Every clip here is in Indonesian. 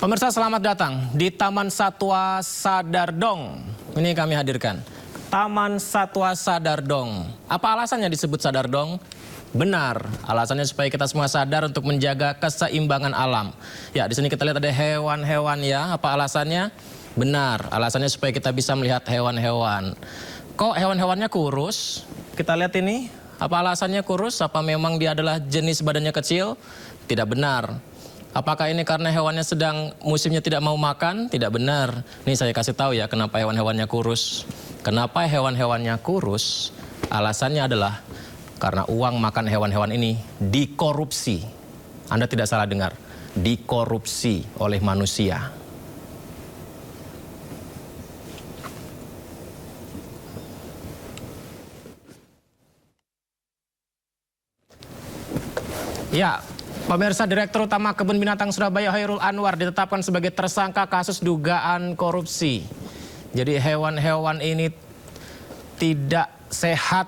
Pemirsa, selamat datang di Taman Satwa Sadardong. Ini kami hadirkan. Taman Satwa Sadardong. Apa alasannya disebut Sadardong? Benar, alasannya supaya kita semua sadar untuk menjaga keseimbangan alam. Ya, di sini kita lihat ada hewan-hewan ya. Apa alasannya? Benar, alasannya supaya kita bisa melihat hewan-hewan. Kok hewan-hewannya kurus? Kita lihat ini. Apa alasannya kurus? Apa memang dia adalah jenis badannya kecil? Tidak benar. Apakah ini karena hewannya sedang musimnya tidak mau makan? Tidak benar. Nih saya kasih tahu ya kenapa hewan-hewannya kurus. Kenapa hewan-hewannya kurus? Alasannya adalah karena uang makan hewan-hewan ini dikorupsi. Anda tidak salah dengar, dikorupsi oleh manusia. Ya, pemirsa, Direktur Utama Kebun Binatang Surabaya Hairul Anwar ditetapkan sebagai tersangka kasus dugaan korupsi. Jadi hewan-hewan ini tidak sehat,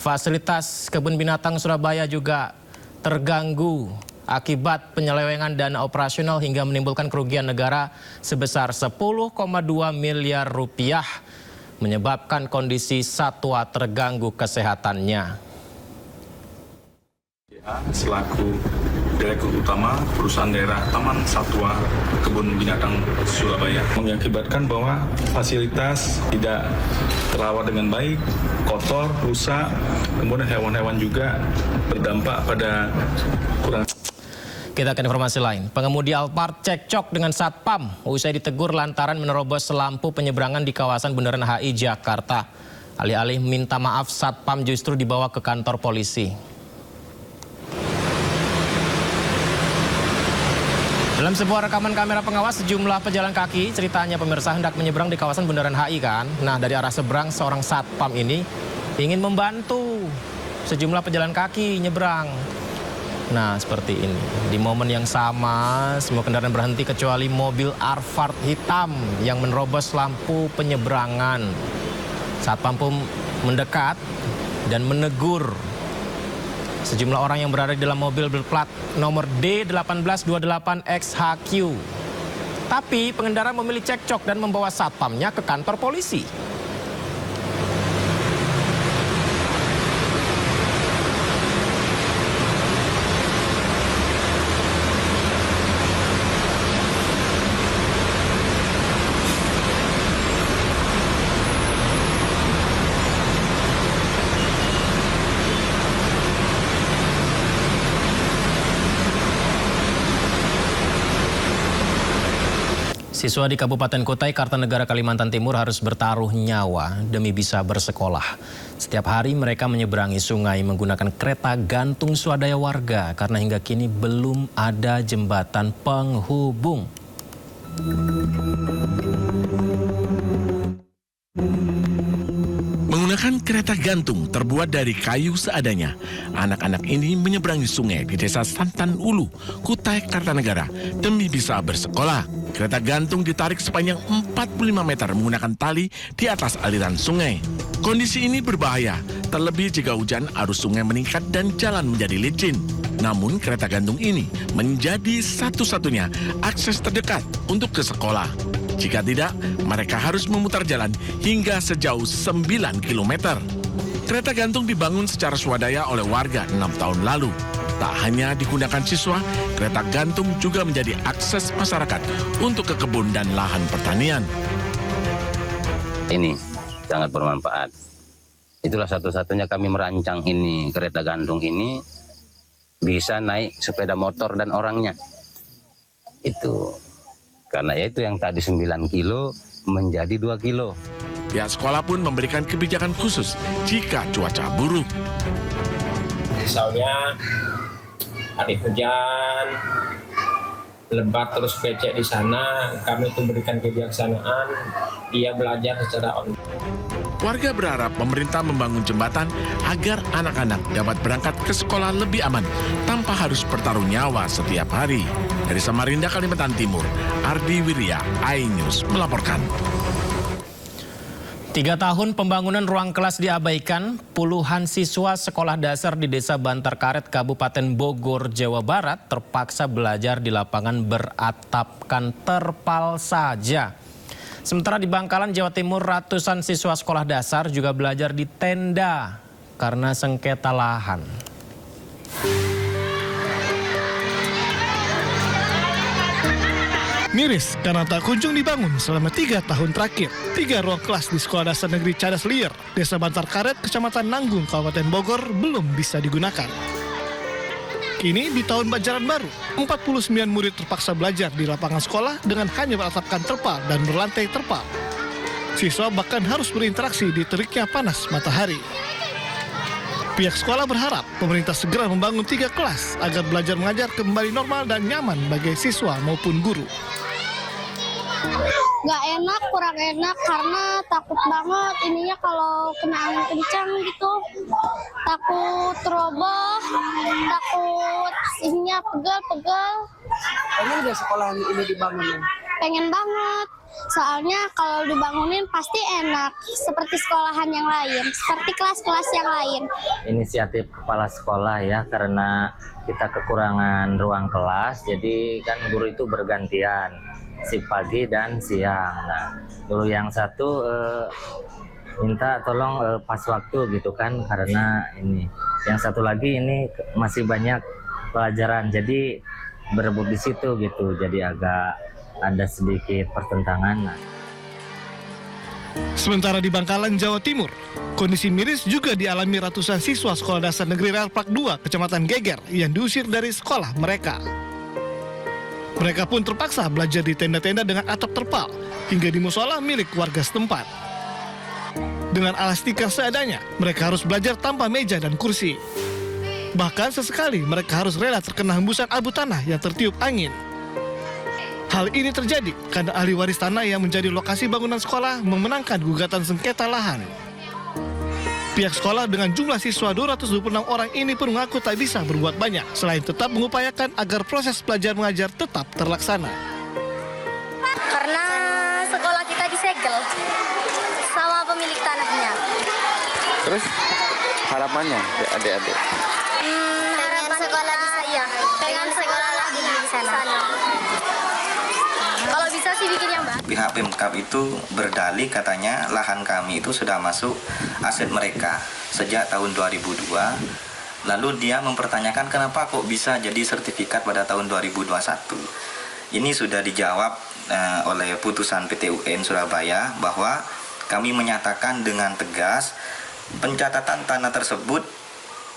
fasilitas Kebun Binatang Surabaya juga terganggu akibat penyelewengan dana operasional hingga menimbulkan kerugian negara sebesar 10,2 miliar rupiah, menyebabkan kondisi satwa terganggu kesehatannya. Selaku Direktur Utama Perusahaan Daerah Taman Satwa Kebun Binatang Surabaya mengakibatkan bahwa fasilitas tidak terawat dengan baik, kotor, rusak, kemudian hewan-hewan juga berdampak pada kurang. Kita ke informasi lain. Pengemudi Alphard cekcok dengan Satpam usai ditegur lantaran menerobos lampu penyeberangan di kawasan Bundaran HI Jakarta. Alih-alih minta maaf, Satpam justru dibawa ke kantor polisi. Dalam sebuah rekaman kamera pengawas, sejumlah pejalan kaki, ceritanya pemirsa hendak menyeberang di kawasan Bundaran HI kan. Nah, dari arah seberang seorang Satpam ini ingin membantu sejumlah pejalan kaki nyeberang. Nah, seperti ini. Di momen yang sama, semua kendaraan berhenti kecuali mobil Alphard hitam yang menerobos lampu penyeberangan. Satpam pun mendekat dan menegur sejumlah orang yang berada di dalam mobil berplat nomor D1828XHQ. Tapi pengendara memilih cekcok dan membawa satpamnya ke kantor polisi. Siswa di Kabupaten Kutai, Kartanegara, Kalimantan Timur harus bertaruh nyawa demi bisa bersekolah. Setiap hari mereka menyeberangi sungai menggunakan kereta gantung swadaya warga karena hingga kini belum ada jembatan penghubung. Menggunakan kereta gantung terbuat dari kayu seadanya, anak-anak ini menyeberangi sungai di Desa Santan Ulu, Kutai, Kartanegara demi bisa bersekolah. Kereta gantung ditarik sepanjang 45 meter menggunakan tali di atas aliran sungai. Kondisi ini berbahaya, terlebih jika hujan arus sungai meningkat dan jalan menjadi licin. Namun kereta gantung ini menjadi satu-satunya akses terdekat untuk ke sekolah. Jika tidak, mereka harus memutar jalan hingga sejauh 9 km. Kereta gantung dibangun secara swadaya oleh warga 6 tahun lalu. Tak hanya digunakan siswa, kereta gantung juga menjadi akses masyarakat untuk ke kebun dan lahan pertanian. Ini sangat bermanfaat. Itulah satu-satunya kami merancang ini, kereta gantung ini bisa naik sepeda motor dan orangnya. Itu karena itu yang tadi 9 kilo menjadi 2 kilo. Pihak sekolah pun memberikan kebijakan khusus jika cuaca buruk. Misalnya hari hujan, lebat terus becek di sana, kami itu berikan kebijaksanaan, dia belajar secara online. Warga berharap pemerintah membangun jembatan agar anak-anak dapat berangkat ke sekolah lebih aman tanpa harus bertaruh nyawa setiap hari. Dari Samarinda, Kalimantan Timur, Ardi Wirya, iNews melaporkan. 3 tahun pembangunan ruang kelas diabaikan, puluhan siswa sekolah dasar di Desa Bantar Karet, Kabupaten Bogor, Jawa Barat terpaksa belajar di lapangan beratapkan terpal saja. Sementara di Bangkalan, Jawa Timur, ratusan siswa sekolah dasar juga belajar di tenda karena sengketa lahan. Miris karena tak kunjung dibangun selama 3 tahun terakhir. 3 ruang kelas di Sekolah Dasar Negeri Cadas Lier, Desa Bantar Karet, Kecamatan Nanggung, Kabupaten Bogor belum bisa digunakan. Kini di tahun ajaran baru, 49 murid terpaksa belajar di lapangan sekolah dengan hanya beratapkan terpal dan berlantai terpal. Siswa bahkan harus berinteraksi di teriknya panas matahari. Pihak sekolah berharap pemerintah segera membangun 3 kelas agar belajar mengajar kembali normal dan nyaman bagi siswa maupun guru. Gak enak, kurang enak karena takut banget ininya kalau kena angin kencang gitu. Takut roboh, takut ininya pegel-pegel. Emang udah sekolah ini dibangunin? Pengen banget, soalnya kalau dibangunin pasti enak seperti sekolahan yang lain, seperti kelas-kelas yang lain. Inisiatif kepala sekolah ya, karena kita kekurangan ruang kelas, jadi kan guru itu bergantian, shift pagi dan siang. Nah, guru yang satu minta tolong pas waktu gitu kan, karena ini. Yang satu lagi ini masih banyak pelajaran, jadi berebut di situ gitu, jadi agak ada sedikit pertentangan. Sementara di Bangkalan, Jawa Timur, kondisi miris juga dialami ratusan siswa Sekolah Dasar Negeri Relprak 2, Kecamatan Geger, yang diusir dari sekolah mereka. Mereka pun terpaksa belajar di tenda-tenda dengan atap terpal, hingga di musola milik warga setempat. Dengan alas tikar seadanya, mereka harus belajar tanpa meja dan kursi. Bahkan sesekali mereka harus rela terkena hembusan abu tanah yang tertiup angin. Hal ini terjadi karena ahli waris tanah yang menjadi lokasi bangunan sekolah memenangkan gugatan sengketa lahan. Pihak sekolah dengan jumlah siswa 226 orang ini pun mengaku tak bisa berbuat banyak, selain tetap mengupayakan agar proses belajar mengajar tetap terlaksana. Karena sekolah kita disegel sama pemilik tanahnya. Terus harapannya adik-adik? Pengen sekolah di sana. Pengen sekolah lagi di sana. Kalau bisa sih bikin yang baru. Pihak Pemkab itu berdalih katanya lahan kami itu sudah masuk aset mereka sejak tahun 2002. Lalu dia mempertanyakan kenapa kok bisa jadi sertifikat pada tahun 2021. Ini sudah dijawab oleh putusan PT UN Surabaya bahwa kami menyatakan dengan tegas pencatatan tanah tersebut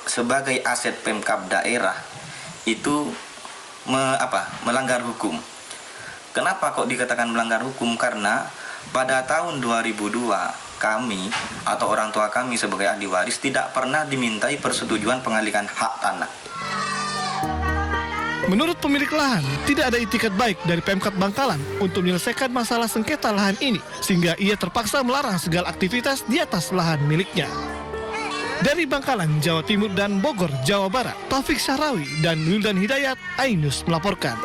sebagai aset Pemkab daerah itu melanggar hukum. Kenapa kok dikatakan melanggar hukum? Karena pada tahun 2002 kami atau orang tua kami sebagai ahli waris tidak pernah dimintai persetujuan pengalihan hak tanah. Menurut pemilik lahan, tidak ada itikat baik dari Pemkab Bangkalan untuk menyelesaikan masalah sengketa lahan ini, sehingga ia terpaksa melarang segala aktivitas di atas lahan miliknya. Dari Bangkalan, Jawa Timur dan Bogor, Jawa Barat, Taufik Syahrawi dan Wildan Hidayat, Ainus melaporkan.